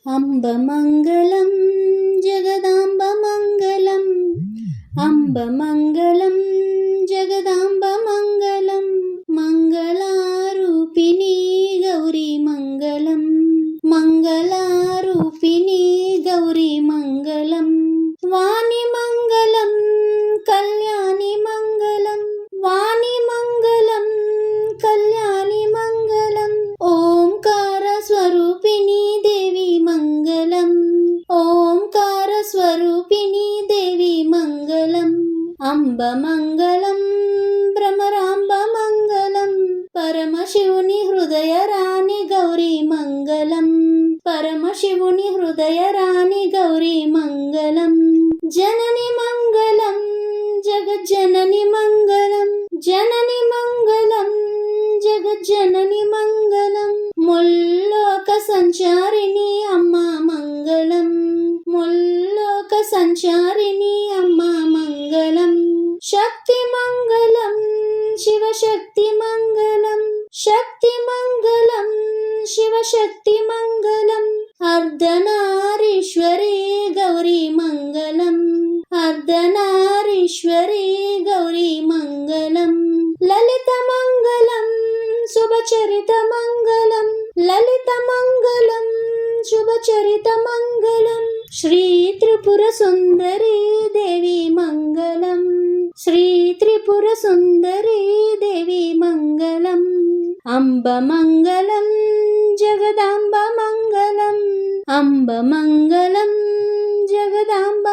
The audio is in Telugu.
అంబమంగళం జగదాంబమంగళం, అంబమంగళం జగదాంబమంగళం, మంగళారూపిణీ గౌరీ మంగళం, మంగళారూపిణీ గౌరీ మంగళం, వాణి మంగళం కళ్యాణి మంగళం, వాణి మంగళం కళ్యాణి మంగళం, ఓంకార స్వరూపిణీ దేవి మంగళం, ఓంకార స్వరూపిణీ దేవి మంగళం, అంబ మంగళం భ్రమరాంబ మంగళం, పరమశివుని హృదయ రాణి గౌరీ మంగళం, పరమశివుని హృదయ రాణి గౌరీ మంగళం, జనని మంగళం జగజ్జనని మంగళం, జనని మంగళం జగజ్జనని మంగళం, ముల్లోక సంచారిణి అమ్మ మంగళం, ముల్లోక సంచారిణి అమ్మ మంగళం, శక్తి మంగళం శివశక్తి మంగళం, శక్తి మంగళం శివశక్తి మంగళం, అర్ధనారీశ్వరీ గౌరీ మంగళం, అర్ధనారీశ్వరీ గౌరీ మంగళం, లలిత మంగళం శుభచరిత మంగళం, లలిత మంగళం శుభచరిత మంగళం, శ్రీ త్రిపుర సుందరీ దేవి మంగళం, శ్రీ త్రిపుర సుందరీ దేవి మంగళం, అంబ మంగళం జగదాంబ మంగళం, అంబ మంగళం జగదాంబ